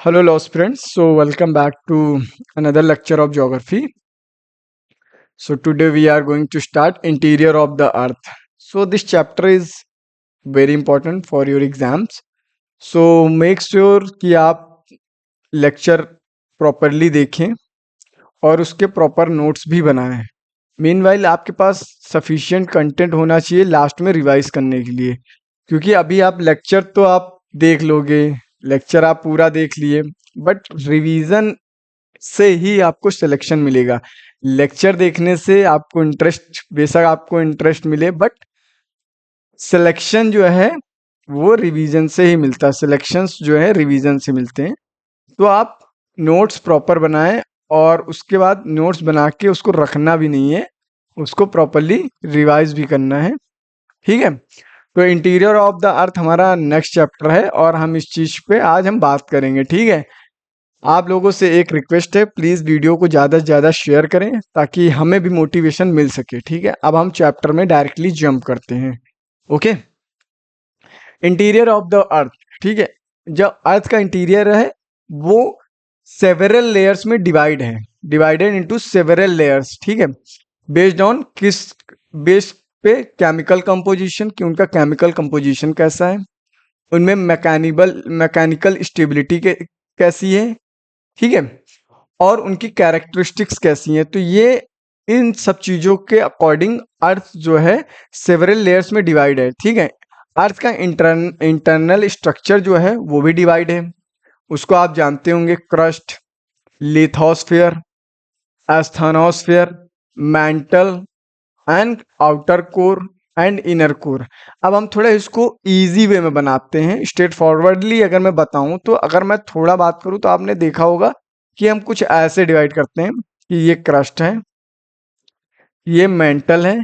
Hello, lost friends. So, welcome back to another lecture of geography. So, today we are going to start interior of the earth. So, this chapter is very important for your exams. So, make sure कि आप lecture properly देखें और उसके proper notes भी बनाएं. Meanwhile आपके पास sufficient content होना चाहिए लास्ट में रिवाइज करने के लिए, क्योंकि अभी आप लेक्चर तो आप देख लोगे, लेक्चर आप पूरा देख लिए, बट रिवीजन से ही आपको सिलेक्शन मिलेगा। लेक्चर देखने से आपको इंटरेस्ट, बेशक आपको इंटरेस्ट मिले, बट सिलेक्शन जो है वो रिवीजन से ही मिलता है। सिलेक्शंस जो है रिवीजन से मिलते हैं। तो आप नोट्स प्रॉपर बनाएं और उसके बाद नोट्स बना के उसको रखना भी नहीं है, उसको प्रॉपरली रिवाइज भी करना है। ठीक है, तो इंटीरियर ऑफ द अर्थ हमारा नेक्स्ट चैप्टर है और हम इस चीज पे आज हम बात करेंगे। ठीक है, आप लोगों से एक रिक्वेस्ट है, प्लीज वीडियो को ज्यादा से ज्यादा शेयर करें ताकि हमें भी मोटिवेशन मिल सके। ठीक है, अब हम चैप्टर में डायरेक्टली जंप करते हैं। Okay, interior of the earth. ठीक है, जो अर्थ का इंटीरियर है वो सेवरल लेयर्स में डिवाइडेड इनटू सेवरल लेयर्स। ठीक है, बेस्ड ऑन किस बेस पे? केमिकल कंपोजिशन, कि उनका केमिकल कंपोजिशन कैसा है, उनमें मैकेनिकल स्टेबिलिटी कैसी है। ठीक है, और उनकी कैरेक्टरिस्टिक्स कैसी हैं। तो ये इन सब चीजों के अकॉर्डिंग अर्थ जो है सेवरल लेयर्स में डिवाइड है। ठीक है, अर्थ का इंटरनल स्ट्रक्चर जो है वो भी डिवाइड है। उसको आप जानते होंगे, crust, lithosphere, asthenosphere, mantle and outer core and inner core. अब हम थोड़ा इसको इजी वे में बनाते हैं, स्ट्रेट फॉरवर्डली अगर मैं बताऊं तो, अगर मैं थोड़ा बात करूं तो आपने देखा होगा कि हम कुछ ऐसे डिवाइड करते हैं कि ये क्रस्ट है, ये मेंटल है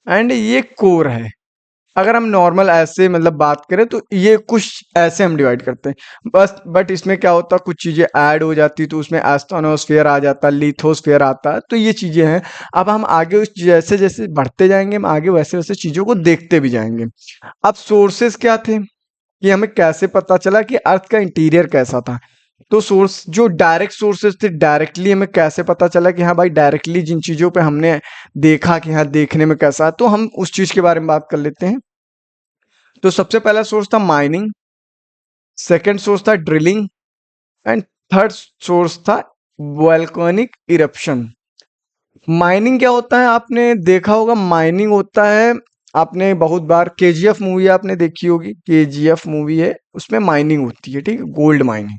एंड ये कोर है। अगर हम नॉर्मल ऐसे मतलब बात करें तो ये कुछ ऐसे हम डिवाइड करते हैं बस। बट इसमें क्या होता है, कुछ चीजें ऐड हो जाती, तो उसमें एस्टोनोस्फेयर आ जाता, लिथोस्फेयर आता है, तो ये चीजें हैं। अब हम आगे उस जैसे जैसे बढ़ते जाएंगे, हम आगे वैसे वैसे चीजों को देखते भी जाएंगे। अब सोर्सेस क्या थे, कि हमें कैसे पता चला कि अर्थ का इंटीरियर कैसा था। तो सोर्स जो डायरेक्ट सोर्सेस थे, डायरेक्टली हमें कैसे पता चला कि हाँ भाई, डायरेक्टली जिन चीजों पे हमने देखा कि हाँ देखने में कैसा है, तो हम उस चीज के बारे में बात कर लेते हैं। तो सबसे पहला सोर्स था माइनिंग, सेकंड सोर्स था ड्रिलिंग एंड थर्ड सोर्स था वोल्केनिक इरप्शन। माइनिंग क्या होता है, आपने देखा होगा, माइनिंग होता है, आपने बहुत बार केजीएफ मूवी आपने देखी होगी, केजीएफ मूवी है, उसमें माइनिंग होती है। ठीक है, गोल्ड माइनिंग।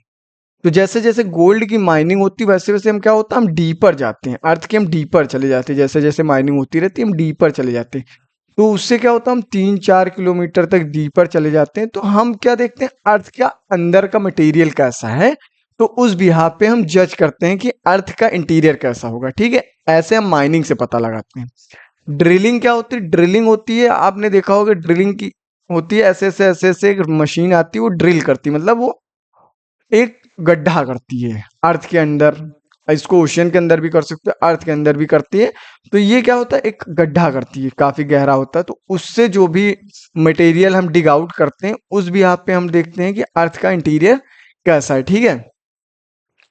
तो जैसे जैसे गोल्ड की माइनिंग होती है वैसे वैसे हम क्या होता है, हम डीपर जाते हैं, अर्थ के हम डीपर चले जाते हैं। जैसे जैसे माइनिंग होती रहती है हम डीपर चले जाते हैं। तो उससे क्या होता है, हम 3-4 किलोमीटर तक डीपर चले जाते हैं, तो हम क्या देखते हैं, अर्थ का अंदर का मटेरियल कैसा है। तो उस बिहाफ पे हम जज करते हैं कि अर्थ का इंटीरियर कैसा होगा। ठीक है, ऐसे हम माइनिंग से पता लगाते हैं। ड्रिलिंग क्या होती है, ड्रिलिंग होती है, आपने देखा होगा ड्रिलिंग की होती है, ऐसे ऐसे ऐसे ऐसे एक मशीन आती है, वो ड्रिल करती है, मतलब वो एक गड्ढा करती है अर्थ के अंदर। इसको ओशियन के अंदर भी कर सकते हैं, अर्थ के अंदर भी करती है। तो ये क्या होता है, एक गड्ढा करती है, काफी गहरा होता है। तो उससे जो भी मटेरियल हम डिग आउट करते हैं, उस भी यहाँ पे हम देखते हैं कि अर्थ का इंटीरियर कैसा है। ठीक है,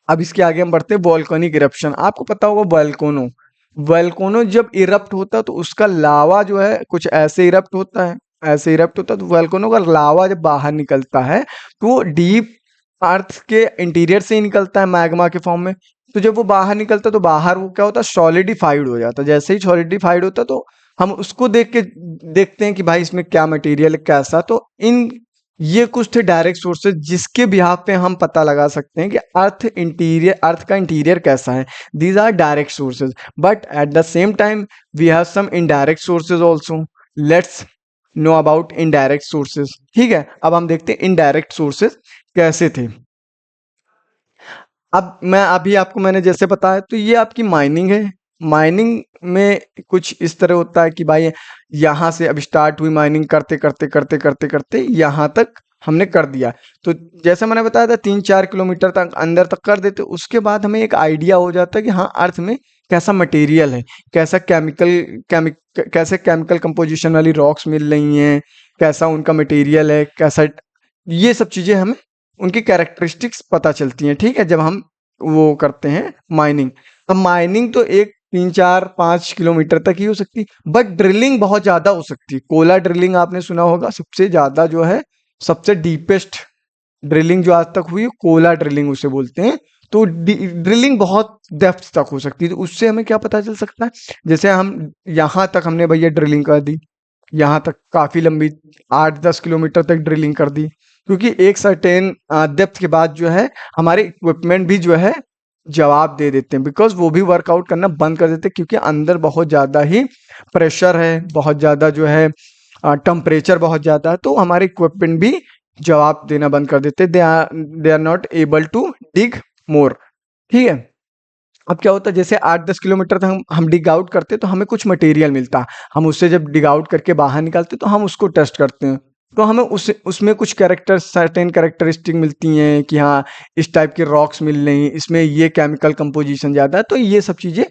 अब इसके आगे हम बढ़ते हैं, वोल्केनिक इरप्शन। आपको पता होगा वोल्केनो, वोल्केनो जब इरप्ट होता है तो उसका लावा जो है कुछ ऐसे इरप्ट होता है, ऐसे इरप्ट होता है। तो वोल्केनो का लावा जब बाहर निकलता है तो वो डीप अर्थ के इंटीरियर से ही निकलता है मैग्मा के फॉर्म में। तो जब वो बाहर निकलता है तो बाहर वो क्या होता है, सॉलिडिफाइड हो जाता है। जैसे ही सॉलिडिफाइड होता है तो हम उसको देख के देखते हैं कि भाई इसमें क्या मटेरियल है, कैसा। तो इन ये कुछ थे डायरेक्ट सोर्सेज जिसके बिहाफ पे हम पता लगा सकते हैं कि अर्थ का इंटीरियर कैसा है। These are direct sources, but at the same time we have some indirect sources also. Let's know about indirect sources. ठीक है, अब हम देखते हैं इनडायरेक्ट सोर्सेज कैसे थे। अब मैं अभी आपको मैंने जैसे बताया, तो ये आपकी माइनिंग है। माइनिंग में कुछ इस तरह होता है कि भाई यहाँ से अब स्टार्ट हुई माइनिंग, करते करते करते करते करते यहाँ तक हमने कर दिया। तो जैसे मैंने बताया था 3-4 किलोमीटर तक अंदर तक कर देते, उसके बाद हमें एक आइडिया हो जाता है कि हाँ अर्थ में कैसा मटेरियल है, कैसे केमिकल कंपोजिशन वाली रॉक्स मिल रही हैं, कैसा उनका मटेरियल है, कैसा, ये सब चीजें हमें उनकी कैरेक्टरिस्टिक्स पता चलती हैं, ठीक है, जब हम वो करते हैं माइनिंग। अब माइनिंग तो एक 3 4 5 किलोमीटर तक ही हो सकती है, बट ड्रिलिंग बहुत ज्यादा हो सकती है। कोला ड्रिलिंग आपने सुना होगा, सबसे ज्यादा जो है, सबसे डीपेस्ट ड्रिलिंग जो आज तक हुई है, कोला ड्रिलिंग उसे बोलते हैं। तो ड्रिलिंग बहुत डेप्थ तक हो सकती है। तो उससे हमें क्या पता चल सकता है, जैसे हम यहाँ तक हमने भैया ड्रिलिंग कर दी, यहाँ तक काफी लंबी 8 10 किलोमीटर तक ड्रिलिंग कर दी, क्योंकि एक सर्टेन डेप्थ के बाद जो है हमारे इक्विपमेंट भी जो है जवाब दे देते हैं, बिकॉज वो भी वर्कआउट करना बंद कर देते हैं, क्योंकि अंदर बहुत ज्यादा ही प्रेशर है, बहुत ज्यादा जो है टेम्परेचर बहुत ज्यादा है, तो हमारे इक्विपमेंट भी जवाब देना बंद कर देते, they are not able to dig more. ठीक है, अब क्या होता है, जैसे 8 10 किलोमीटर तक हम डिग आउट करते तो हमें कुछ मटेरियल मिलता, हम उससे जब डिग आउट करके बाहर निकालते तो हम उसको टेस्ट करते हैं, तो हमें उसमें कुछ कैरेक्टर सर्टेन कैरेक्टरिस्टिक मिलती हैं कि हाँ इस टाइप के रॉक्स मिल रही हैं, इसमें ये केमिकल कंपोजिशन ज़्यादा है, तो ये सब चीज़ें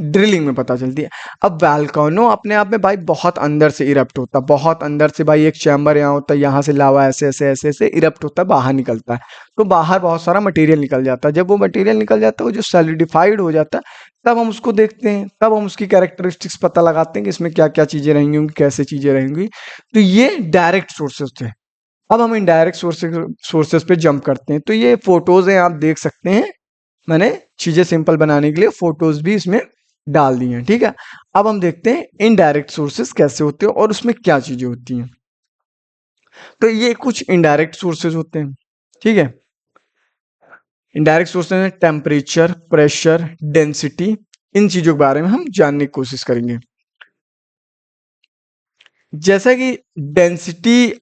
ड्रिलिंग में पता चलती है। अब वैल्कानो अपने आप में भाई बहुत अंदर से इरप्ट होता है, बहुत अंदर से भाई, एक चैम्बर यहाँ होता है, यहाँ से लावा ऐसे ऐसे ऐसे ऐसे इरप्ट होता है, बाहर निकलता है, तो बाहर बहुत सारा मटेरियल निकल जाता है। जब वो मटेरियल निकल जाता है, वो जो सॉलिडिफाइड हो जाता है, तब हम उसको देखते हैं, तब हम उसकी कैरेक्टरिस्टिक्स पता लगाते हैं कि इसमें क्या क्या चीज़ें रहेंगी, कैसे चीज़ें रहेंगी। तो ये डायरेक्ट सोर्सेस थे। अब हम इनडायरेक्ट सोर्सेस पे जंप करते हैं। तो ये फोटोज हैं, आप देख सकते हैं, मैंने चीजें सिंपल बनाने के लिए फोटोज भी इसमें डाल दी हैं। ठीक है, अब हम देखते हैं इनडायरेक्ट सोर्सेस कैसे होते हैं और उसमें क्या चीजें होती हैं। तो ये कुछ इनडायरेक्ट सोर्सेज होते हैं। ठीक है, इनडायरेक्ट सोर्सेज में टेम्परेचर, प्रेशर, डेंसिटी, इन चीजों के बारे में हम जानने की कोशिश करेंगे। जैसा कि डेंसिटी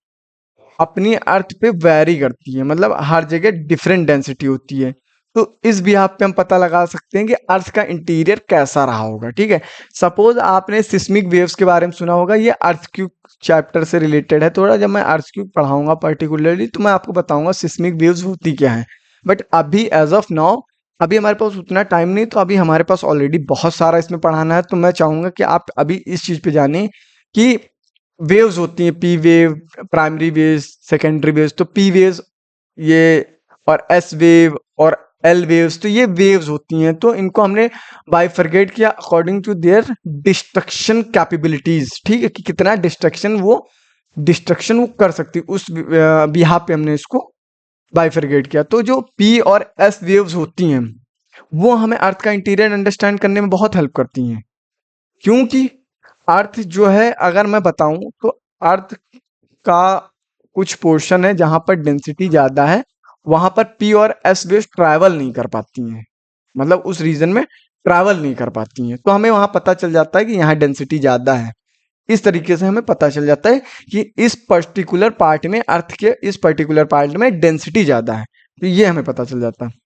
अपनी अर्थ पे वैरी करती है, मतलब हर जगह डिफरेंट डेंसिटी होती है, तो इस बिहाफ पे हम पता लगा सकते हैं कि अर्थ का इंटीरियर कैसा रहा होगा। ठीक है, सपोज आपने सिस्मिक वेव्स के बारे में सुना होगा, ये अर्थक्वेक चैप्टर से रिलेटेड है थोड़ा, जब मैं अर्थक्वेक पढ़ाऊंगा पर्टिकुलरली तो मैं आपको बताऊंगा सिस्मिक वेव्स होती क्या है। बट अभी एज ऑफ नाउ अभी हमारे पास उतना टाइम नहीं, तो अभी हमारे पास ऑलरेडी बहुत सारा इसमें पढ़ाना है, तो मैं चाहूंगा कि आप अभी इस चीज पे जाने कि वेव्स होती हैं, P wave, primary waves, secondary waves. तो पी वेव्स ये, और एस वेव और एल वेव्स, तो ये वेव्स होती हैं, तो इनको हमने बाइफरगेट किया according to their destruction capabilities. ठीक है, कि कितना डिस्ट्रक्शन वो कर सकती है, उस बिहाफ पे हमने इसको बाइफरगेट किया। तो जो पी और एस वेव्स होती हैं वो हमें अर्थ का इंटीरियर अंडरस्टैंड करने में बहुत हेल्प करती हैं, क्योंकि अर्थ जो है, अगर मैं बताऊं तो अर्थ का कुछ पोर्शन है जहां पर डेंसिटी ज्यादा है, वहां पर पी और एस वेव्स ट्रैवल नहीं कर पाती हैं, मतलब उस रीजन में ट्रैवल नहीं कर पाती हैं, तो हमें वहां पता चल जाता है कि यहाँ डेंसिटी ज्यादा है। इस तरीके से हमें पता चल जाता है कि इस पर्टिकुलर पार्ट में, अर्थ के इस पर्टिकुलर पार्ट में डेंसिटी ज्यादा है, तो ये हमें पता चल जाता है।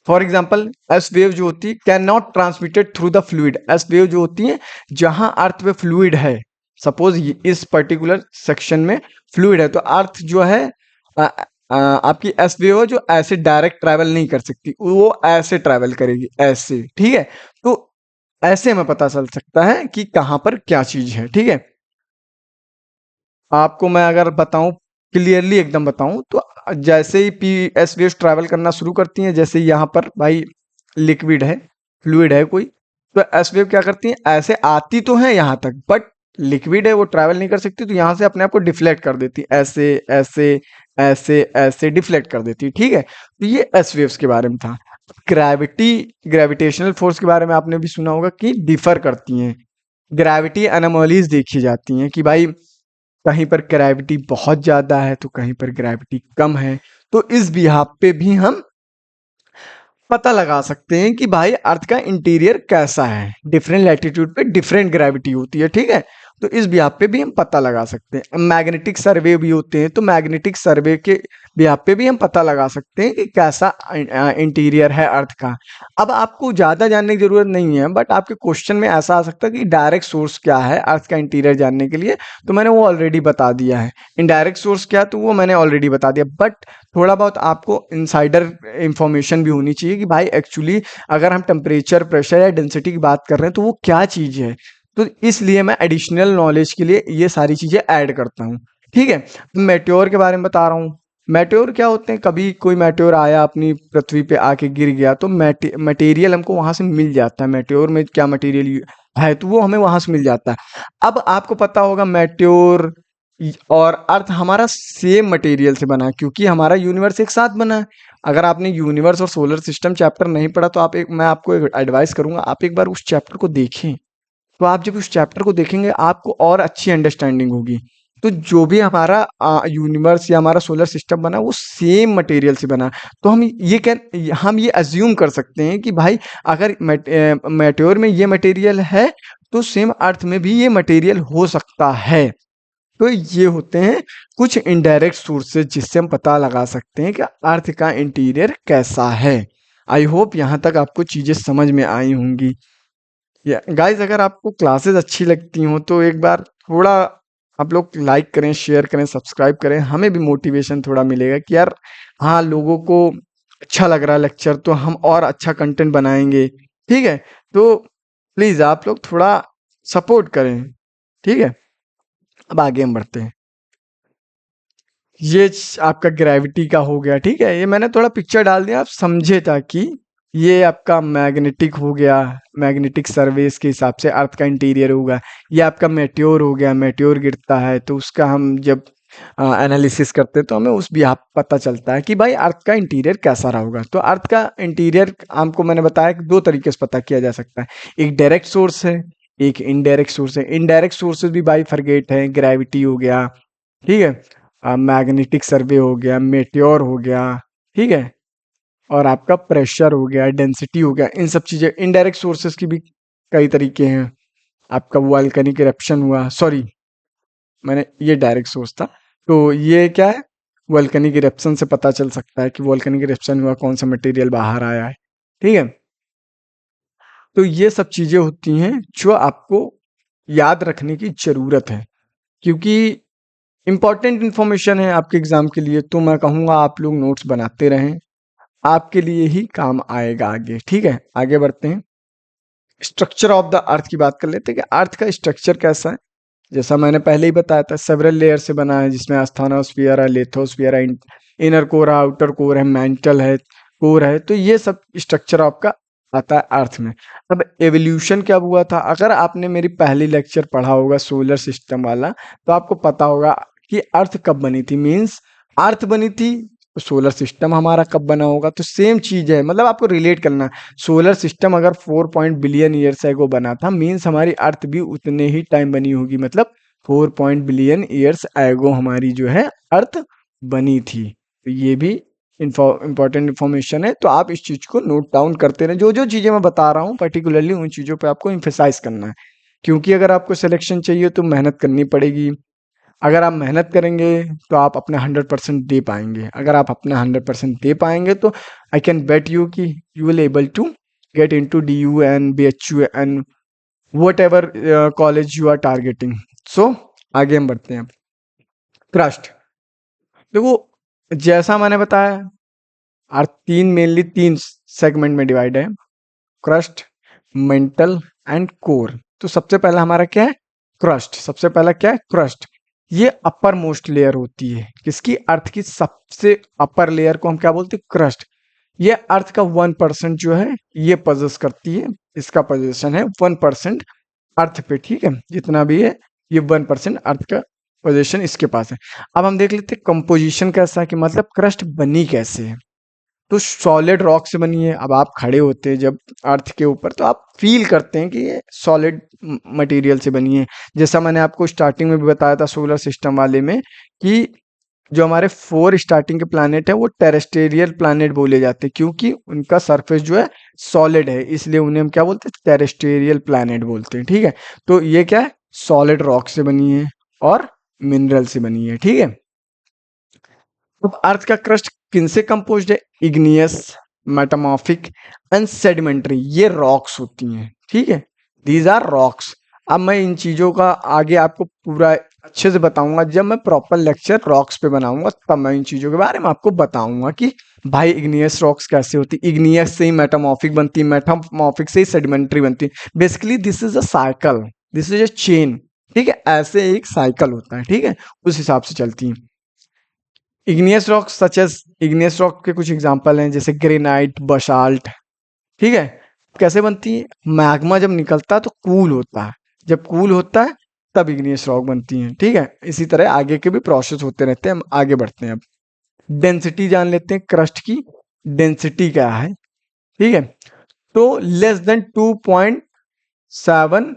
फॉर एग्जाम्पल एस वेव जो होती है can not transmitted through the fluid. S wave जो होती है जहां अर्थ पे फ्लूइड है, सपोज इस पर्टिकुलर सेक्शन में फ्लूइड है, तो अर्थ जो है आपकी एस वेव है जो ऐसे डायरेक्ट ट्रैवल नहीं कर सकती, वो ऐसे ट्रैवल करेगी, ऐसे। ठीक है, तो ऐसे हमें पता चल सकता है कि कहां पर क्या चीज है। ठीक है, आपको मैं अगर बताऊं, क्लियरली एकदम बताऊं, तो जैसे ही पी एस वेव्स ट्रैवल करना शुरू करती हैं, जैसे यहाँ पर भाई लिक्विड है, फ्लूइड है कोई, तो एस वेव क्या करती हैं, ऐसे आती तो है यहाँ तक, बट लिक्विड है वो ट्रैवल नहीं कर सकती, तो यहाँ से अपने आप को डिफ्लेक्ट कर देती, ऐसे ऐसे ऐसे ऐसे डिफ्लेक्ट कर देती। ठीक है, तो ये एस वेव्स के बारे में था। ग्रेविटेशनल फोर्स के बारे में आपने भी सुना होगा कि डिफर करती हैं, ग्रेविटी एनोमलीज देखी जाती हैं कि भाई कहीं पर ग्रेविटी बहुत ज्यादा है तो कहीं पर ग्रेविटी कम है, तो इस बिहाफ पे भी हम पता लगा सकते हैं कि भाई अर्थ का इंटीरियर कैसा है। डिफरेंट लैटिट्यूड पे डिफरेंट ग्रेविटी होती है। ठीक है, तो इस बिहाफ पे भी हम पता लगा सकते हैं। मैग्नेटिक सर्वे भी होते हैं, तो मैग्नेटिक सर्वे के बिहाफ पे भी हम पता लगा सकते हैं कि कैसा इंटीरियर है अर्थ का। अब आपको ज्यादा जानने की जरूरत नहीं है, बट आपके क्वेश्चन में ऐसा आ सकता है कि डायरेक्ट सोर्स क्या है अर्थ का इंटीरियर जानने के लिए, तो मैंने वो ऑलरेडी बता दिया है। इनडायरेक्ट सोर्स क्या, तो वो मैंने ऑलरेडी बता दिया, बट थोड़ा बहुत आपको इनसाइडर इंफॉर्मेशन भी होनी चाहिए कि भाई एक्चुअली अगर हम टेम्परेचर, प्रेशर या डेंसिटी की बात कर रहे हैं तो वो क्या चीज है, तो इसलिए मैं एडिशनल नॉलेज के लिए ये सारी चीजें ऐड करता हूँ। ठीक है, मेट्योर के बारे में बता रहा हूँ। मेटेओर क्या होते हैं, कभी कोई मेटेओर आया अपनी पृथ्वी पे आके गिर गया तो मटेरियल हमको वहां से मिल जाता है, मेटेओर में क्या मटेरियल है तो वो हमें वहां से मिल जाता है। अब आपको पता होगा मेटेओर और अर्थ हमारा सेम मटेरियल से बना है, क्योंकि हमारा यूनिवर्स एक साथ बना है। अगर आपने यूनिवर्स और सोलर सिस्टम चैप्टर नहीं पढ़ा तो मैं आपको एक एडवाइस करूंगा, आप एक बार उस चैप्टर को देखें। तो आप जब उस चैप्टर को देखेंगे आपको और अच्छी अंडरस्टैंडिंग होगी। तो जो भी हमारा यूनिवर्स या हमारा सोलर सिस्टम बना वो सेम मटेरियल से बना। तो हम ये अज्यूम कर सकते हैं कि भाई अगर मेटेओर में ये मटेरियल है तो सेम अर्थ में भी ये मटेरियल हो सकता है। तो ये होते हैं कुछ इनडायरेक्ट सोर्सेज जिससे हम पता लगा सकते हैं कि अर्थ का इंटीरियर कैसा है। आई होप यहाँ तक आपको चीजें समझ में आई होंगी। या गाइस, अगर आपको क्लासेस अच्छी लगती हों तो एक बार थोड़ा आप लोग लाइक करें, शेयर करें, सब्सक्राइब करें, हमें भी मोटिवेशन थोड़ा मिलेगा कि यार हाँ, लोगों को अच्छा लग रहा है लेक्चर तो हम और अच्छा कंटेंट बनाएंगे। ठीक है, तो प्लीज आप लोग थोड़ा सपोर्ट करें। ठीक है, अब आगे हम बढ़ते हैं। ये आपका ग्रेविटी का हो गया। ठीक है, ये मैंने थोड़ा पिक्चर डाल दिया आप समझे, ताकि ये आपका मैग्नेटिक हो गया, मैग्नेटिक सर्वेस के हिसाब से अर्थ का इंटीरियर होगा। ये आपका मेट्योर हो गया, मेट्योर गिरता है तो उसका हम जब एनालिसिस करते हैं तो हमें उस भी आप पता चलता है कि भाई अर्थ का इंटीरियर कैसा रहा होगा। तो अर्थ का इंटीरियर आपको मैंने बताया कि दो तरीके से पता किया जा सकता है, एक डायरेक्ट सोर्स है, एक इनडायरेक्ट सोर्स है। इनडायरेक्ट सोर्सेज भी बाई फॉरगेट है, ग्रेविटी हो गया, ठीक है, मैग्नेटिक सर्वे हो गया, मेट्योर हो गया, ठीक है, और आपका प्रेशर हो गया, डेंसिटी हो गया। इन सब चीजें इनडायरेक्ट सोर्सेस की भी कई तरीके हैं। आपका वोल्केनिक इरप्शन हुआ, सॉरी मैंने ये डायरेक्ट सोर्स था, तो ये क्या है, वोल्केनिक इरप्शन से पता चल सकता है कि वोल्केनिक इरप्शन हुआ, कौन सा मटेरियल बाहर आया है। ठीक है, तो ये सब चीजें होती हैं जो आपको याद रखने की जरूरत है, क्योंकि इंपॉर्टेंट इंफॉर्मेशन है आपके एग्जाम के लिए। तो मैं कहूँगा आप लोग नोट्स बनाते रहें, आपके लिए ही काम आएगा आगे। ठीक है, आगे बढ़ते हैं। स्ट्रक्चर ऑफ द अर्थ की बात कर लेते हैं कि अर्थ का स्ट्रक्चर कैसा है। जैसा मैंने पहले ही बताया था, सेवरल लेयर से बना है, जिसमें आस्थानोस्फीयर है, लिथोस्फीयर है, इनर कोर है, आउटर कोर है, मेंटल है, कोर है। तो ये सब स्ट्रक्चर आपका आता है अर्थ में। अब एवोल्यूशन क्या हुआ था, अगर आपने मेरी पहली लेक्चर पढ़ा होगा सोलर सिस्टम वाला तो आपको पता होगा कि अर्थ कब बनी थी, मीन्स अर्थ बनी थी तो सोलर सिस्टम हमारा कब बना होगा। तो सेम चीज है, मतलब आपको रिलेट करना है। सोलर सिस्टम अगर 4 पॉइंट बिलियन ईयर्स एगो बना था, मीन्स हमारी अर्थ भी उतने ही टाइम बनी होगी, मतलब 4 पॉइंट बिलियन ईयर्स एगो हमारी जो है अर्थ बनी थी। तो ये भी इंपॉर्टेंट इन्फॉर्मेशन है, तो आप इस चीज को नोट डाउन करते रहें। जो जो चीजें मैं बता रहा हूँ पर्टिकुलरली उन चीजों पे आपको इम्फेसाइज करना है, क्योंकि अगर आपको सिलेक्शन चाहिए तो मेहनत करनी पड़ेगी। अगर आप मेहनत करेंगे तो आप अपना 100% दे पाएंगे। अगर आप अपना 100% दे पाएंगे तो आई कैन बेट यू कि you will able to get into DU and BHU and whatever college you are targeting. So आगे हम बढ़ते हैं। क्रस्ट, देखो जैसा मैंने बताया अर्थ मेनली तीन सेगमेंट में डिवाइड है, क्रस्ट, मेंटल एंड कोर। तो सबसे पहला हमारा क्या है, क्रस्ट। सबसे पहला क्या है, क्रस्ट। ये अपर मोस्ट लेयर होती है किसकी, अर्थ की सबसे अपर लेयर को हम क्या बोलते हैं, क्रस्ट। ये अर्थ का 1% जो है ये पजेस करती है, इसका पोजीशन है 1% अर्थ पे। ठीक है, जितना भी है ये 1% अर्थ का पोजीशन इसके पास है। अब हम देख लेते हैं कंपोजिशन कैसा है, कि मतलब क्रस्ट बनी कैसे है। तो सॉलिड रॉक से बनी है। अब आप खड़े होते हैं जब अर्थ के ऊपर तो आप फील करते हैं कि ये सॉलिड मटेरियल से बनी है। जैसा मैंने आपको स्टार्टिंग में भी बताया था सोलर सिस्टम वाले में, कि जो हमारे 4 स्टार्टिंग के प्लैनेट है वो टेरेस्टेरियल प्लैनेट बोले जाते हैं, क्योंकि उनका सरफेस जो है सॉलिड है, इसलिए उन्हें हम क्या बोलते हैं, टेरेस्टेरियल प्लैनेट बोलते हैं। ठीक है, तो ये क्या है, सॉलिड रॉक से बनी है और मिनरल से बनी है। ठीक है, अब अर्थ का क्रस्ट किनसे कंपोज्ड है, इग्नियस, मेटामॉर्फिक एंड सेडिमेंट्री। ये रॉक्स होती हैं। ठीक है, दीज आर रॉक्स। अब मैं इन चीजों का आगे आपको पूरा अच्छे से बताऊंगा, जब मैं प्रॉपर लेक्चर रॉक्स पे बनाऊंगा तब मैं इन चीजों के बारे में आपको बताऊंगा कि भाई इग्नियस रॉक्स कैसे होती, इग्नियस से ही मेटामॉर्फिक बनती, मेटामॉर्फिक से ही सेडिमेंट्री बनती। Basically this is a cycle, this is a chain. ठीक है, ऐसे एक साइकिल होता है। ठीक है, उस हिसाब से चलती है। Igneous rock such as, igneous rock के कुछ एग्जांपल हैं जैसे ग्रेनाइट, बसाल्ट। ठीक है, कैसे बनती है? मैग्मा जब निकलता है तो कूल होता है, जब कूल होता है तब इग्नियस रॉक बनती है। ठीक है, इसी तरह आगे के भी प्रोसेस होते रहते हैं। हम आगे बढ़ते हैं। अब डेंसिटी जान लेते हैं, क्रस्ट की डेंसिटी क्या है। ठीक है, तो less than 2.7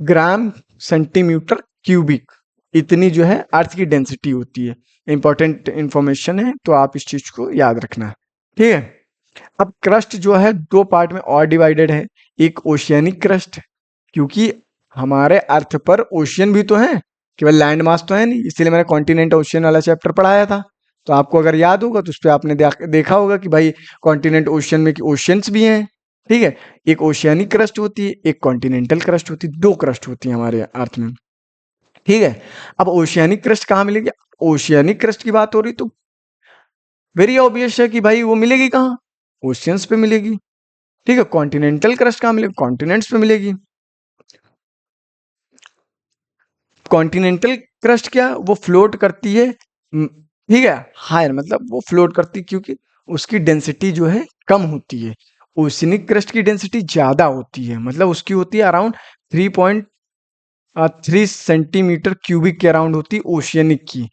gram centimetre cubic, इतनी जो है अर्थ की डेंसिटी होती है। इंपॉर्टेंट इंफॉर्मेशन है, तो आप इस चीज को याद रखना। ठीक है, अब क्रस्ट जो है दो पार्ट में और डिवाइडेड है। एक ओशियनिक क्रस्ट, क्योंकि हमारे अर्थ पर ओशियन भी तो है, केवल लैंड मास तो है नहीं, इसलिए मैंने कॉन्टिनेंट ओशियन वाला चैप्टर पढ़ाया था। तो आपको अगर याद होगा तो उस पर आपने देखा होगा कि भाई कॉन्टिनेंट ओशियन में कि ओशियंस भी हैं। ठीक है, एक ओशियनिक क्रस्ट होती है, एक कॉन्टिनेंटल क्रस्ट होती है, दो क्रस्ट होती है हमारे अर्थ में। ठीक है, अब ओशियनिक क्रस्ट कहाँ मिलेगी? ओशियनिक क्रस्ट की बात हो रही तो वेरी ऑब्वियस है कि भाई वो मिलेगी कहाँ? ओशियंस पे मिलेगी। ठीक है, कॉन्टिनेंटल क्रस्ट कहाँ मिलेगी? कॉन्टिनेंट्स पे मिलेगी। कॉन्टिनेंटल क्रस्ट क्या, वो फ्लोट करती है। ठीक है, हायर मतलब वो फ्लोट करती है क्योंकि उसकी डेंसिटी जो है कम होती है। ओशियनिक क्रस्ट की डेंसिटी ज्यादा होती है, मतलब उसकी होती है अराउंड 3.3 सेंटीमीटर क्यूबिक के अराउंड होती है ओशियनिक की।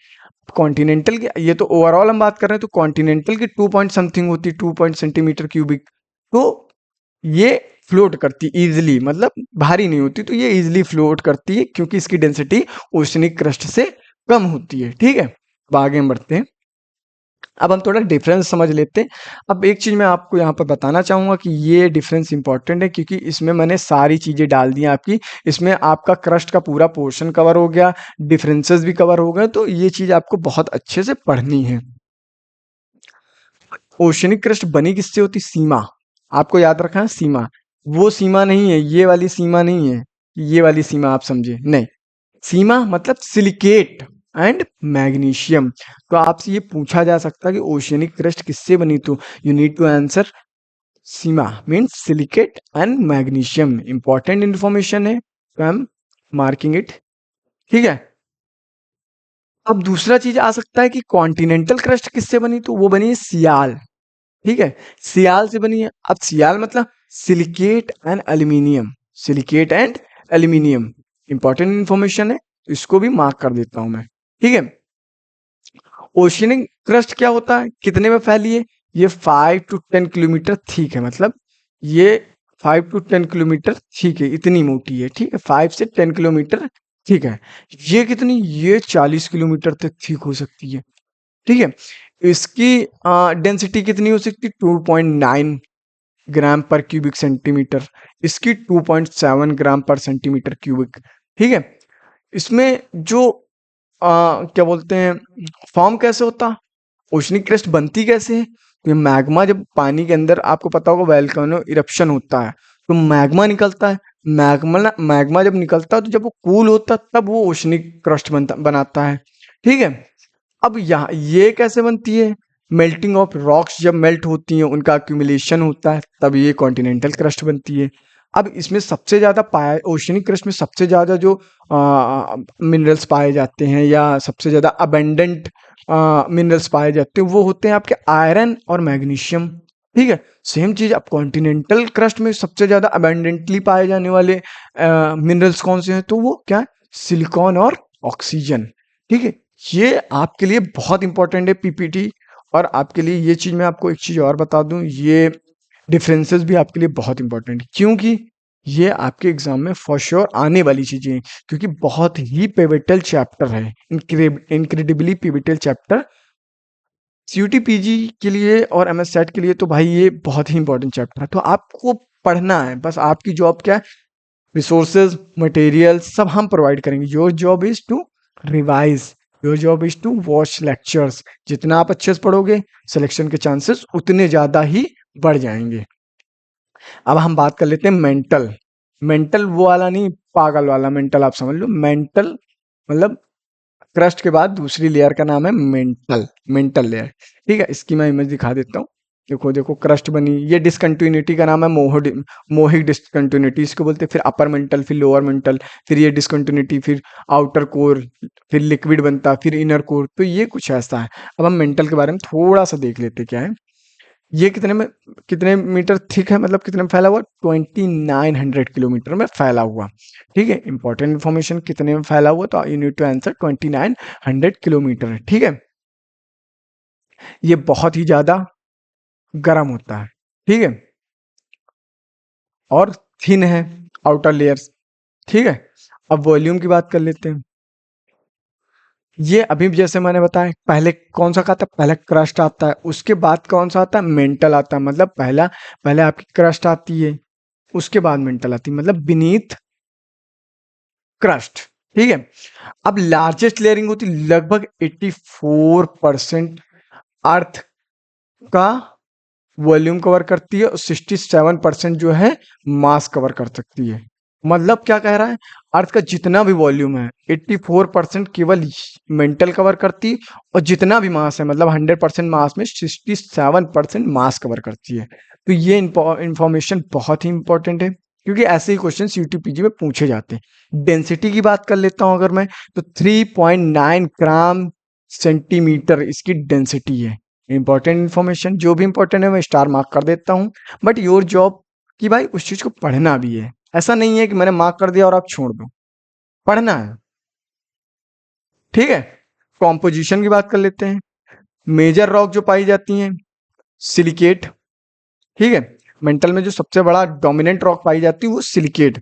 कॉन्टिनेंटल की, ये तो ओवरऑल हम बात कर रहे हैं, तो कॉन्टिनेंटल की 2 पॉइंट समथिंग होती है, 2 पॉइंट सेंटीमीटर क्यूबिक। तो ये फ्लोट करती इजिली, मतलब भारी नहीं होती, तो ये इजिली फ्लोट करती है क्योंकि इसकी डेंसिटी ओशनिक क्रस्ट से कम होती है। ठीक है, अब आगे हम बढ़ते हैं। अब हम थोड़ा डिफरेंस समझ लेते हैं। अब एक चीज मैं आपको यहाँ पर बताना चाहूंगा कि ये डिफरेंस इंपॉर्टेंट है, क्योंकि इसमें मैंने सारी चीजें डाल दी हैं आपकी। इसमें आपका क्रस्ट का पूरा पोर्शन कवर हो गया, डिफरेंसेस भी कवर हो गए, तो ये चीज आपको बहुत अच्छे से पढ़नी है। ओशनिक क्रस्ट बनी किससे होती? सीमा, आपको याद रखना है, सीमा। वो सीमा नहीं है, ये वाली सीमा नहीं है, ये वाली सीमा आप समझे नहीं। सीमा मतलब सिलिकेट एंड मैग्नीशियम। तो आपसे ये पूछा जा सकता है कि ओशियनिक क्रस्ट किससे बनी, तो you need to answer sima means silicate and magnesium. Important information है, तो आई एम मार्किंग इट। ठीक है, अब दूसरा चीज आ सकता है कि कॉन्टिनेंटल क्रस्ट किससे बनी, तो वो बनी है सियाल। ठीक है, सियाल से बनी है। अब सियाल मतलब silicate and aluminium, silicate and aluminium. Important information है, इसको भी मार्क कर देता हूं मैं। ठीक है, ओशियनिक क्रस्ट क्या होता है, कितने में फैली है? ये 5 to 10 किलोमीटर थिक है, मतलब ये 5 to 10 किलोमीटर थिक है, इतनी मोटी है। ठीक है, 5 से 10 किलोमीटर ठीक है। ये कितनी, ये 40 किलोमीटर तक थिक हो सकती है। ठीक है, इसकी डेंसिटी कितनी हो सकती है? 2.9 ग्राम पर क्यूबिक सेंटीमीटर, इसकी 2.7 ग्राम पर सेंटीमीटर क्यूबिक। ठीक है, इसमें जो क्या बोलते हैं, फॉर्म कैसे होता, ओशनिक क्रस्ट बनती कैसे है? तो ये मैग्मा, जब पानी के अंदर आपको पता होगा वोल्केनो इरप्शन होता है, तो मैग्मा निकलता है। मैग्मा मैग्मा जब निकलता है तो जब वो कूल होता है तब वो ओशनिक क्रस्ट बनाता है। ठीक है, अब यहाँ ये कैसे बनती है? मेल्टिंग ऑफ रॉक्स, जब मेल्ट होती हैं उनका अक्यूमुलेशन होता है, तब ये कॉन्टिनेंटल क्रस्ट बनती है। अब इसमें सबसे ज्यादा पाया, ओशनिक क्रस्ट में सबसे ज्यादा जो मिनरल्स पाए जाते हैं या सबसे ज्यादा अबेंडेंट मिनरल्स पाए जाते हैं, वो होते हैं आपके आयरन और मैग्नीशियम। ठीक है, सेम चीज अब कॉन्टिनेंटल क्रस्ट में सबसे ज्यादा अबेंडेंटली पाए जाने वाले मिनरल्स कौन से हैं, तो वो क्या है? सिलिकॉन और ऑक्सीजन। ठीक है, ये आपके लिए बहुत इंपॉर्टेंट है पीपीटी। और आपके लिए ये चीज, मैं आपको एक चीज और बता दूं, ये डिफरेंसेस भी आपके लिए बहुत इंपॉर्टेंट है, क्योंकि ये आपके एग्जाम में फॉर श्योर आने वाली चीजें हैं, क्योंकि बहुत ही पिवटल चैप्टर है, incredibly pivotal chapter CUET PG के लिए और एमएस सेट के लिए। तो भाई ये बहुत ही इंपॉर्टेंट चैप्टर है, तो आपको पढ़ना है, बस आपकी जॉब क्या है? रिसोर्सेज, मटेरियल सब हम प्रोवाइड करेंगे। Your job is to revise, your job is to watch lectures. जितना आप अच्छे से पढ़ोगे, सिलेक्शन के चांसेस उतने ज्यादा ही बढ़ जाएंगे। अब हम बात कर लेते हैं मेंटल। मेंटल वो वाला नहीं, पागल वाला मेंटल, आप समझ लो। मेंटल मतलब क्रस्ट के बाद दूसरी लेयर का नाम है मेंटल, मेंटल लेयर। ठीक है, इसकी मैं इमेज दिखा देता हूँ। देखो देखो क्रस्ट बनी, ये डिसकंटिन्यूटी का नाम है मोहिक डिसकंटिन्यूटी इसको बोलते हैं। फिर अपर मेंटल, फिर लोअर मेंटल, फिर ये डिसकंटिन्यूटी, फिर आउटर कोर, फिर लिक्विड बनता, फिर इनर कोर। तो ये कुछ ऐसा है। अब हम मेंटल के बारे में थोड़ा सा देख लेते क्या है। ये कितने मीटर थिक है, मतलब कितने में फैला हुआ, 2900 किलोमीटर में फैला हुआ। ठीक है, इंपॉर्टेंट इन्फॉर्मेशन, कितने में फैला हुआ, तो you need to answer 2900 kilometre है। ठीक है, ये बहुत ही ज्यादा गर्म होता है। ठीक है, और थिन है आउटर लेयर्स। ठीक है, अब वॉल्यूम की बात कर लेते हैं। ये अभी भी जैसे मैंने बताया, पहले कौन सा आता है, पहले क्रस्ट आता है, उसके बाद कौन सा आता है, मेंटल आता है। मतलब पहले आपकी क्रस्ट आती है, उसके बाद मेंटल आती है, मतलब बीनीथ क्रस्ट। ठीक है, अब लार्जेस्ट लेयरिंग होती है, लगभग 84% अर्थ का वॉल्यूम कवर करती है, और 67% जो है मास कवर कर सकती है। मतलब क्या कह रहा है, अर्थ का जितना भी वॉल्यूम है 84% केवल मेंटल कवर करती है, और जितना भी मास है, मतलब 100% मास में 67% मास कवर करती है। तो ये इंफॉर्मेशन बहुत ही इंपॉर्टेंट है, क्योंकि ऐसे ही क्वेश्चन यूटीपीजी में पूछे जाते हैं। डेंसिटी की बात कर लेता हूं अगर मैं, तो 3.9 ग्राम सेंटीमीटर इसकी डेंसिटी है। इंपॉर्टेंट इन्फॉर्मेशन, जो भी इंपॉर्टेंट है मैं स्टार मार्क कर देता हूँ। बट योर जॉब कि भाई उस चीज को पढ़ना भी है, ऐसा नहीं है कि मैंने मार्क कर दिया और आप छोड़ दो, पढ़ना है। ठीक है, कॉम्पोजिशन की बात कर लेते हैं। मेजर रॉक जो पाई जाती हैं, सिलिकेट। ठीक है, मेंटल में जो सबसे बड़ा डोमिनेंट रॉक पाई जाती है वो सिलिकेट।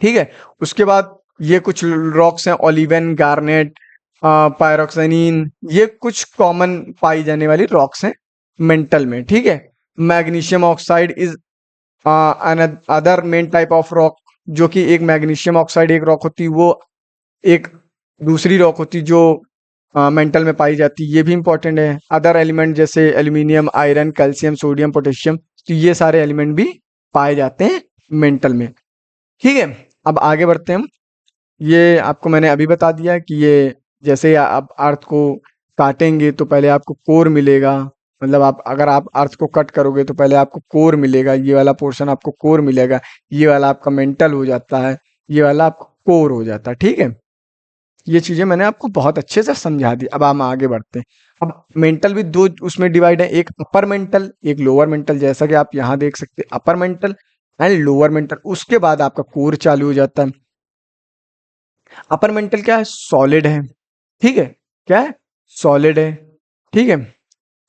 ठीक है, उसके बाद ये कुछ रॉक्स हैं, ओलिवन, गार्नेट, पायरोक्सानिन, ये कुछ कॉमन पाई जाने वाली रॉक्स हैं मेंटल में। ठीक है, magnesium oxide is other main type of rock, जो कि एक मैग्नीशियम ऑक्साइड एक रॉक होती है, वो एक दूसरी रॉक होती है जो मेंटल में पाई जाती है, ये भी इंपॉर्टेंट है। अदर एलिमेंट जैसे aluminium, iron, calcium, sodium, potassium, तो ये सारे एलिमेंट भी पाए जाते हैं मेंटल में। ठीक है, अब आगे बढ़ते हैं हम। ये आपको मैंने अभी बता दिया कि ये जैसे आप अर्थ को काटेंगे तो पहले आपको कोर मिलेगा। मतलब आप अगर आप अर्थ को कट करोगे तो पहले आपको कोर मिलेगा, ये वाला पोर्शन आपको कोर मिलेगा, ये वाला आपका मेंटल हो जाता है, ये वाला आपको कोर हो जाता है। ठीक है, ये चीजें मैंने आपको बहुत अच्छे से समझा दी। अब हम आगे बढ़ते हैं। अब मेंटल भी दो उसमें डिवाइड है, एक अपर मेंटल, एक लोअर मेंटल, जैसा कि आप यहाँ देख सकते हैं, upper mantle and lower mental. उसके बाद आपका कोर चालू हो जाता है। अपर मेंटल क्या है, सॉलिड है। ठीक है, क्या है, सॉलिड है। ठीक है,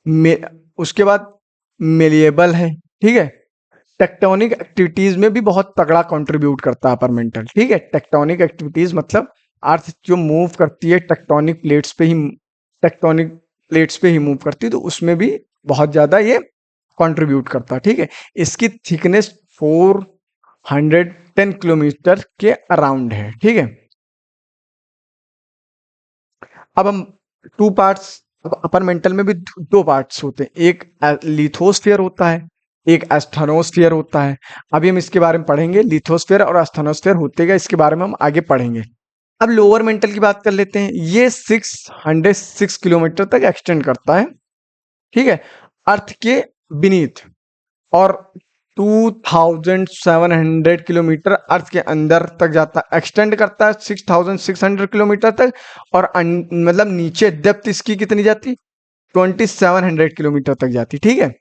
मे, उसके बाद मेलिएबल है। ठीक है, टेक्टोनिक एक्टिविटीज में भी बहुत तगड़ा कंट्रीब्यूट करता है अपर मेंटल। ठीक है, टेक्टोनिक एक्टिविटीज मतलब अर्थ जो मूव करती है टेक्टोनिक प्लेट्स पे ही मूव करती है, तो उसमें भी बहुत ज्यादा ये कंट्रीब्यूट करता है। ठीक है, इसकी थिकनेस 410 किलोमीटर के अराउंड है। ठीक है, अब हम टू पार्ट्स, अपर मेंटल में भी दो पार्ट्स होते हैं, एक लिथोस्फीयर होता है, एक एस्थेनोस्फीयर होता है। अभी हम इसके बारे में पढ़ेंगे, लिथोस्फीयर और एस्थेनोस्फीयर होते क्या, इसके बारे में हम आगे पढ़ेंगे। अब लोअर मेंटल की बात कर लेते हैं। ये 606 किलोमीटर तक एक्सटेंड करता है। ठीक है, अर्थ के बीनीथ, और 2700 किलोमीटर अर्थ के अंदर तक जाता है, एक्सटेंड करता है 6600 किलोमीटर तक। और मतलब नीचे डेप्थ इसकी कितनी जाती, 2700 किलोमीटर तक जाती। ठीक है,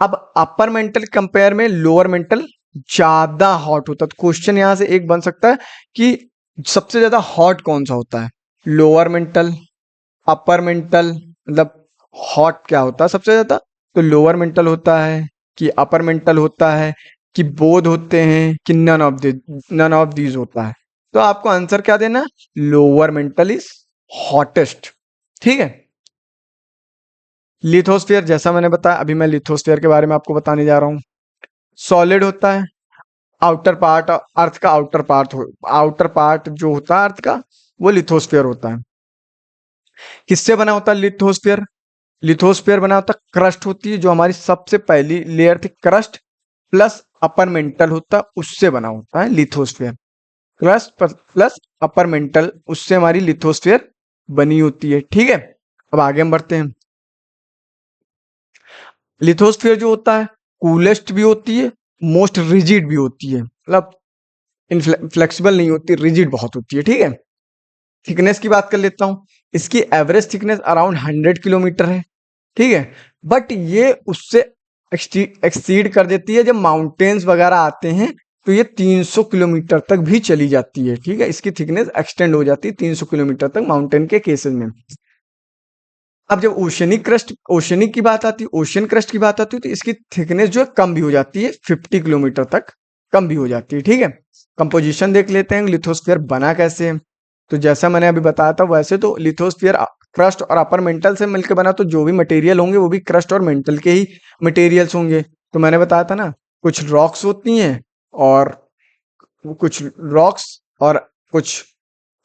अब अपर मेंटल कंपेयर में लोअर मेंटल ज्यादा हॉट होता है। तो क्वेश्चन यहां से एक बन सकता है कि सबसे ज्यादा हॉट कौन सा होता है, लोअर मेंटल, अपर मेंटल, मतलब हॉट क्या होता है सबसे ज्यादा, तो लोअर मेंटल होता है कि अपर मेंटल होता है कि बोथ होते हैं कि नन ऑफ दीज होता है। तो आपको आंसर क्या देना, लोअर मेंटल इज हॉटेस्ट। ठीक है, लिथोस्फीयर जैसा मैंने बताया, अभी मैं लिथोस्फीयर के बारे में आपको बताने जा रहा हूँ। सॉलिड होता है, आउटर पार्ट अर्थ का, आउटर पार्ट जो होता है अर्थ का वो लिथोस्फीयर होता है। किससे बना होता है लिथोस्फीयर, लिथोस्फीयर बना होता है, क्रस्ट होती है जो हमारी सबसे पहली लेयर थी, क्रस्ट प्लस अपर मेंटल होता है, उससे बना होता है lithosphere. Crust plus upper mantle, उससे हमारी लिथोस्फीयर बनी होती है। ठीक है, अब आगे हम बढ़ते हैं। लिथोस्फीयर जो होता है कूलेस्ट भी होती है, मोस्ट रिजिड भी होती है, मतलब फ्लेक्सिबल नहीं होती, रिजिड बहुत होती है। ठीक है, थिकनेस की बात कर लेता हूँ, इसकी एवरेज थिकनेस अराउंड 100 किलोमीटर है। ठीक है, बट ये उससे एक्सीड कर देती है, जब माउंटेन्स वगैरह आते हैं तो ये 300 किलोमीटर तक भी चली जाती है। ठीक है, इसकी थिकनेस एक्सटेंड हो जाती है 300 किलोमीटर तक माउंटेन के केसेस में। अब जब ओशनिक की बात आती है, ओशन क्रस्ट की बात आती है, तो इसकी थिकनेस जो है कम भी हो जाती है, 50 किलोमीटर तक कम भी हो जाती है। ठीक है, कंपोजिशन देख लेते हैं लिथोस्फीयर बना कैसे है। तो जैसा मैंने अभी बताया था, वैसे तो लिथोस्फीयर क्रस्ट और अपर मेंटल से मिलकर बना, तो जो भी मटेरियल होंगे वो भी क्रस्ट और मेंटल के ही मटेरियल्स होंगे। तो मैंने बताया था ना, कुछ रॉक्स होती हैं और कुछ रॉक्स और कुछ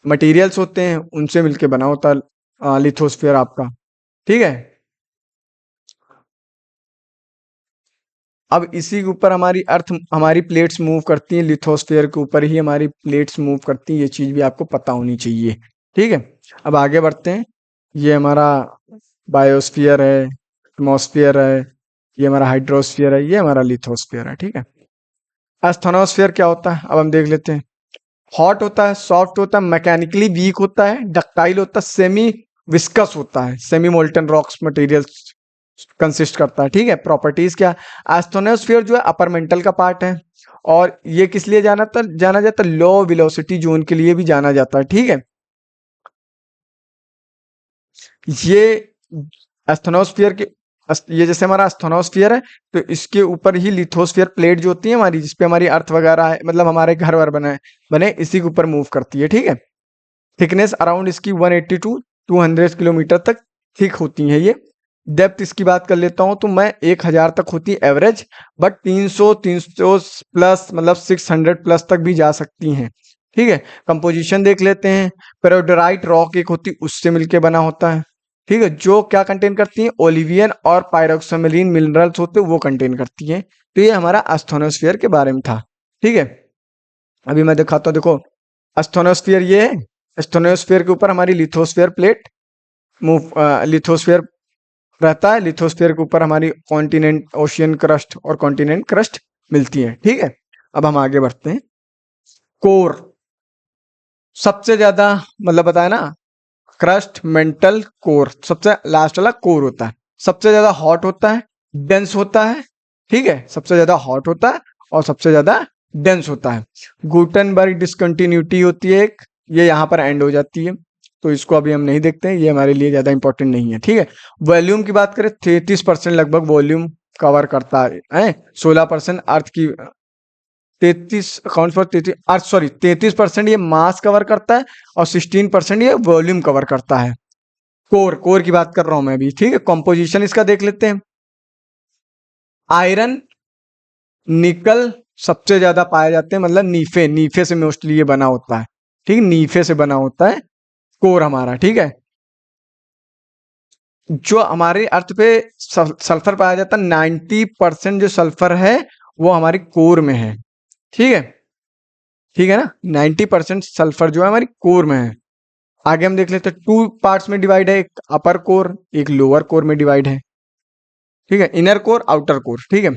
मटेरियल्स होते हैं, उनसे मिलके बना होता है लिथोस्फीयर आपका। ठीक है, अब इसी के ऊपर हमारी प्लेट्स मूव करती हैं, लिथोस्फीयर के ऊपर ही हमारी प्लेट्स मूव करती हैं, ये चीज भी आपको पता होनी चाहिए। ठीक है, अब आगे बढ़ते हैं। ये हमारा बायोस्फीयर है, एटमॉस्फेयर है, ये हमारा हाइड्रोस्फीयर है, ये हमारा लिथोस्फीयर है। ठीक है, एस्थेनोस्फीयर क्या होता है अब हम देख लेते हैं। हॉट होता है, सॉफ्ट होता है, मैकेनिकली वीक होता है, डक्टाइल होता है, सेमी विस्कस होता है, semi molten rocks materials consist करता है। ठीक है, प्रॉपर्टीज क्या, एस्थेनोस्फीयर जो है अपर मेंटल का पार्ट है, और ये किस लिए जाना जाता है, लो वेलोसिटी जोन के लिए भी जाना जाता है। ठीक है, ये एस्थेनोस्फीयर के ये जैसे हमारा एस्थेनोस्फीयर है, तो इसके ऊपर ही लिथोस्फीयर प्लेट जो होती है हमारी, जिसपे हमारी अर्थ वगैरह है, मतलब हमारे घर वर बने इसी के ऊपर मूव करती है। ठीक है, थिकनेस अराउंड इसकी 180 टू 200 किलोमीटर तक थिक होती है ये। डेप्थ इसकी बात कर लेता हूं, तो मैं 1000 तक होती है एवरेज, बट 300 प्लस, मतलब 600 प्लस तक भी जा सकती हैं। ठीक है, कंपोजिशन देख लेते हैं। पेरोडोराइट रॉक एक होती है, उससे मिलके बना होता है। ठीक है, जो क्या कंटेन करती है, ओलिवियन और पायरोक्सामेलिन मिनरल्स होते हैं, वो कंटेन करती है। तो ये हमारा एस्थेनोस्फीयर के बारे में था। ठीक है, अभी मैं दिखाता हूँ, देखो एस्थेनोस्फीयर ये है, एस्थेनोस्फीयर के ऊपर हमारी लिथोस्फीयर प्लेट मूव लिथोस्फीयर रहता है, लिथोस्फीयर के ऊपर हमारी कॉन्टिनेंट ओशियन क्रस्ट और कॉन्टिनेंट क्रस्ट मिलती है। ठीक है, अब हम आगे बढ़ते हैं। कोर सबसे ज्यादा, मतलब बताया ना, क्रस्ट मेंटल कोर सबसे लास्ट वाला कोर होता है, सबसे ज्यादा हॉट होता है, डेंस होता है। ठीक है, सबसे ज्यादा हॉट होता है और सबसे ज्यादा डेंस होता है। गुटनबर्ग डिसकंटिन्यूटी होती है एक, ये यहाँ पर एंड हो जाती है, तो इसको अभी हम नहीं देखते हैं, ये हमारे लिए ज्यादा इंपॉर्टेंट नहीं है। ठीक है, वॉल्यूम की बात करें, 33% लगभग वॉल्यूम कवर करता है। 16% अर्थ की, 33% ये मास कवर करता है और 16% ये वॉल्यूम कवर करता है। कोर की बात कर रहा हूं मैं अभी। ठीक है, कॉम्पोजिशन इसका देख लेते हैं। आयरन निकल सबसे ज्यादा पाए जाते हैं, मतलब नीफे से मोस्टली ये बना होता है। ठीक है, नीफे से बना होता है कोर हमारा। ठीक है, जो हमारे अर्थ पे सल्फर पाया जाता है, 90% जो सल्फर है वो हमारी कोर में है। ठीक है, ठीक है ना, 90% सल्फर जो है हमारी कोर में है। आगे हम देख लेते हैं, 2 पार्ट्स में डिवाइड है, एक अपर कोर एक लोअर कोर में डिवाइड है। ठीक है, इनर कोर आउटर कोर। ठीक है,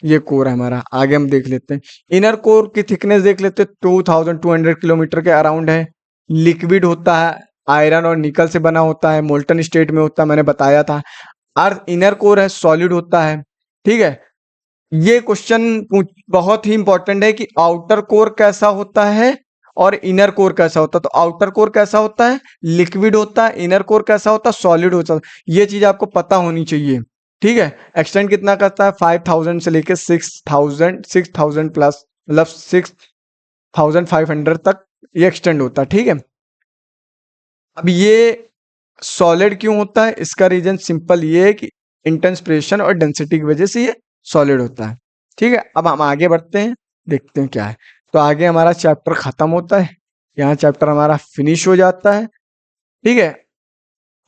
ये कोर है हमारा। आगे हम देख लेते हैं, इनर कोर की थिकनेस देख लेते हैं, 2200 किलोमीटर के अराउंड है। लिक्विड होता है, आयरन और निकल से बना होता है, मोल्टन स्टेट में होता है, मैंने बताया था। अर्थ इनर कोर है, सॉलिड होता है। ठीक है, ये क्वेश्चन बहुत ही इंपॉर्टेंट है कि आउटर कोर कैसा होता है और इनर कोर कैसा होता है। तो आउटर कोर कैसा होता है, लिक्विड होता है, इनर कोर कैसा होता है, सॉलिड होता है। ये चीज आपको पता होनी चाहिए। ठीक है, एक्सटेंड कितना करता है, 5000 से लेके 6000 प्लस, मतलब 6500 तक ये एक्सटेंड होता है। ठीक है, अब ये सॉलिड क्यों होता है, इसका रीजन सिंपल ये है कि इंटेंस प्रेशर और डेंसिटी की वजह से ये सॉलिड होता है। ठीक है, अब हम आगे बढ़ते हैं, देखते हैं क्या है। तो आगे हमारा चैप्टर खत्म होता है, यहाँ चैप्टर हमारा फिनिश हो जाता है। ठीक है,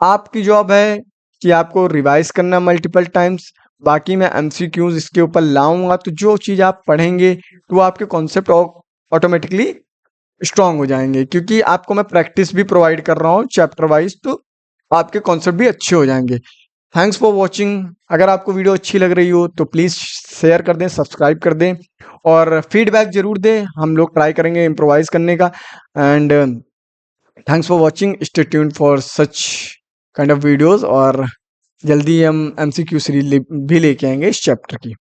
आपकी जॉब है कि आपको रिवाइज करना मल्टीपल टाइम्स। बाकी मैं एमसीक्यूज इसके ऊपर लाऊंगा, तो जो चीज आप पढ़ेंगे तो आपके कॉन्सेप्ट ऑटोमेटिकली स्ट्रांग हो जाएंगे, क्योंकि आपको मैं प्रैक्टिस भी प्रोवाइड कर रहा हूँ चैप्टर वाइज, तो आपके कॉन्सेप्ट भी अच्छे हो जाएंगे। Thanks for watching. अगर आपको वीडियो अच्छी लग रही हो तो प्लीज़ शेयर कर दें, सब्सक्राइब कर दें और फीडबैक ज़रूर दें। हम लोग ट्राई करेंगे इम्प्रोवाइज़ करने का। And thanks for watching, stay tuned for such kind of videos. और जल्दी हम MCQ सीरीज भी लेके आएंगे इस चैप्टर की।